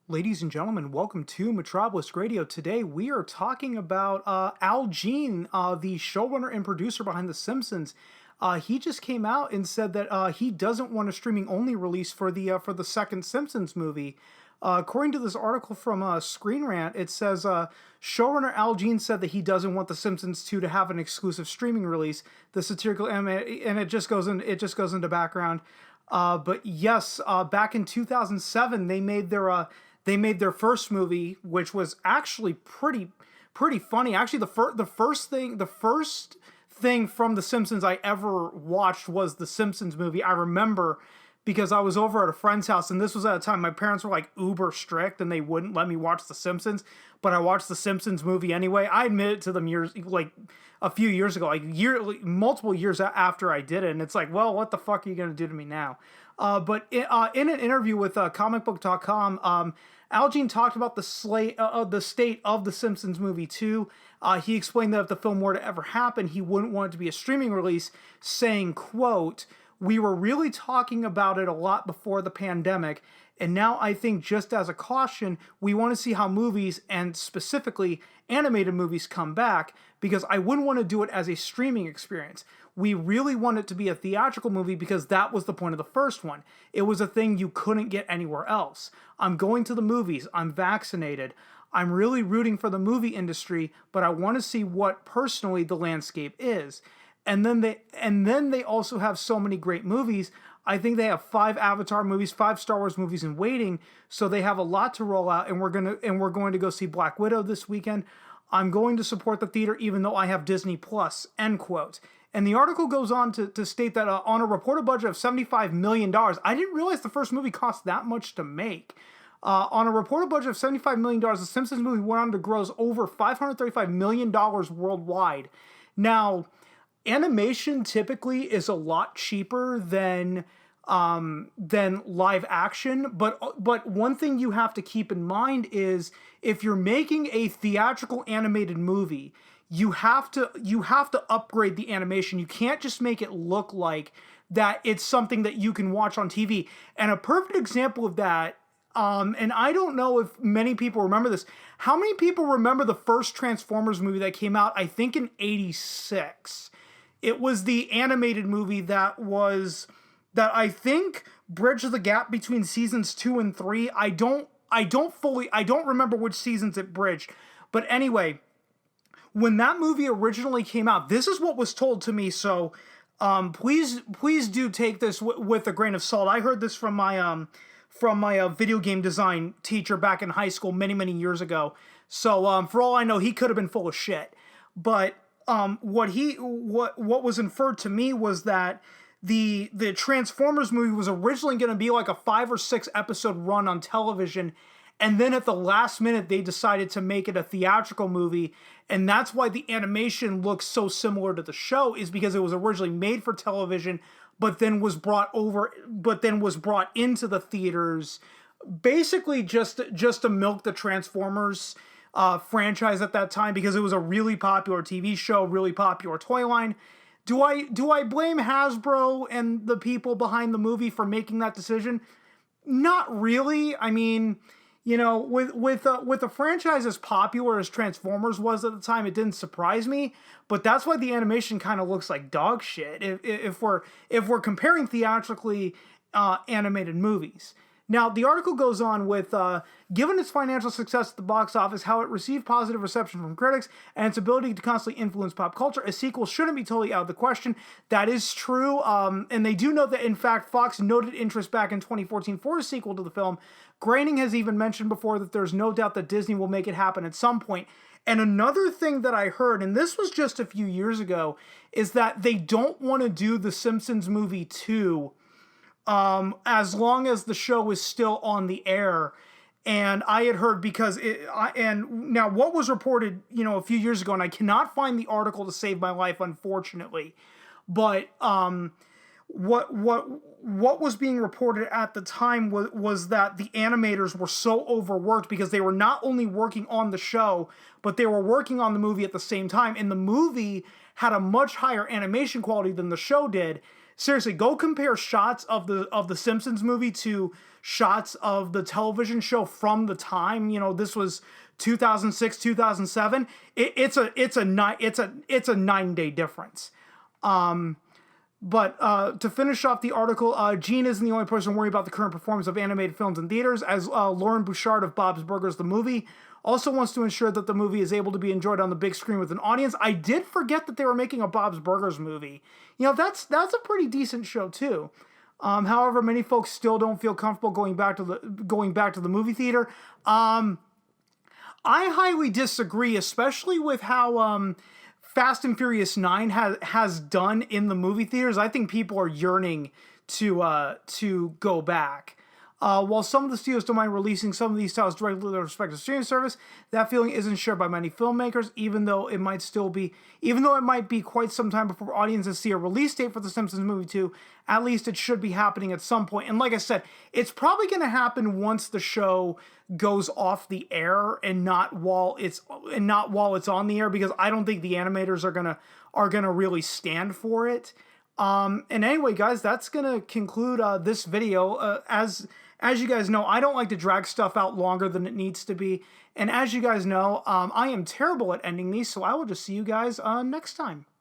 Ladies and gentlemen, welcome to Metropolis Radio. Today we are talking about Al Jean, the showrunner and producer behind The Simpsons. He just came out and said that he doesn't want a streaming-only release for the second Simpsons movie. According to this article from Screenrant, it says showrunner Al Jean said that he doesn't want The Simpsons 2 to have an exclusive streaming release. The satirical and it just goes into background. But yes, back in 2007, they made their first movie, which was actually pretty funny. Actually, the first thing from The Simpsons I ever watched was the Simpsons movie. I remember because I was over at a friend's house, and this was at a time my parents were like uber strict, and they wouldn't let me watch The Simpsons. But I watched the Simpsons movie anyway. I admitted to them a few years ago, multiple years after I did it, and it's like, well, what the fuck are you gonna do to me now? But in an interview with comicbook.com, Al Jean talked about the state of the Simpsons movie 2. He explained that if the film were to ever happen, he wouldn't want it to be a streaming release, saying, quote, "We were really talking about it a lot before the pandemic, and now I think just as a caution, we want to see how movies, and specifically animated movies, come back, because I wouldn't want to do it as a streaming experience. We really want it to be a theatrical movie because that was the point of the first one. It was a thing you couldn't get anywhere else. I'm going to the movies. I'm vaccinated. I'm really rooting for the movie industry, but I want to see what personally the landscape is. And then they also have so many great movies. I think they have 5 Avatar movies, 5 Star Wars movies in waiting, so they have a lot to roll out. And we're going to go see Black Widow this weekend. I'm going to support the theater even though I have Disney Plus." End quote. And the article goes on to state that on a reported budget of $75 million, I didn't realize the first movie cost that much to make. On a reported budget of $75 million, the Simpsons movie went on to gross over $535 million worldwide. Now, animation typically is a lot cheaper than live action, but one thing you have to keep in mind is if you're making a theatrical animated movie, you have to upgrade the animation. You can't just make it look like that it's something that you can watch on TV. And a perfect example of that, and I don't know if many people remember this. How many people remember the first Transformers movie that came out, I think in '86? It was the animated movie that I think bridged the gap between seasons 2 and 3. I don't remember which seasons it bridged. But anyway, when that movie originally came out, this is what was told to me, so please do take this with a grain of salt. I heard this from my video game design teacher back in high school many years ago. So for all I know, he could have been full of shit. But what was inferred to me was that the Transformers movie was originally going to be like a 5 or 6 episode run on television, and then at the last minute they decided to make it a theatrical movie, and that's why the animation looks so similar to the show, is because it was originally made for television but then was brought into the theaters basically just to milk the Transformers franchise at that time, because it was a really popular TV show, really popular toy line. Do I blame Hasbro and the people behind the movie for making that decision? Not really. I mean, with a franchise as popular as Transformers was at the time, it didn't surprise me. But that's why the animation kind of looks like dog shit if we're comparing theatrically animated movies. Now, the article goes on with, given its financial success at the box office, how it received positive reception from critics, and its ability to constantly influence pop culture, a sequel shouldn't be totally out of the question. That is true, and they do note that, in fact, Fox noted interest back in 2014 for a sequel to the film. Groening has even mentioned before that there's no doubt that Disney will make it happen at some point. And another thing that I heard, and this was just a few years ago, is that they don't want to do the Simpsons movie 2 as long as the show is still on the air. And I had heard and now what was reported, a few years ago, and I cannot find the article to save my life, unfortunately, but what was being reported at the time was that the animators were so overworked because they were not only working on the show, but they were working on the movie at the same time. And the movie had a much higher animation quality than the show did. seriously, go compare shots of the Simpsons movie to shots of the television show from the time. You know, this was 2006, 2007. It's a 9-day difference. But to finish off the article, Gene isn't the only person worried about the current performance of animated films in theaters, as Lauren Bouchard of Bob's Burgers, the movie, also wants to ensure that the movie is able to be enjoyed on the big screen with an audience. I did forget that they were making a Bob's Burgers movie. You know, that's a pretty decent show too. However, many folks still don't feel comfortable going back to the movie theater. I highly disagree, especially with how Fast and Furious 9 has done in the movie theaters. I think people are yearning to go back. While some of the studios don't mind releasing some of these titles directly to their respective streaming service, that feeling isn't shared by many filmmakers, even though it might be quite some time before audiences see a release date for The Simpsons Movie 2, at least it should be happening at some point. And like I said, it's probably going to happen once the show goes off the air and not while it's on the air, because I don't think the animators are gonna really stand for it. And anyway, guys, that's gonna conclude this video. As you guys know, I don't like to drag stuff out longer than it needs to be. And as you guys know, I am terrible at ending these, so I will just see you guys next time.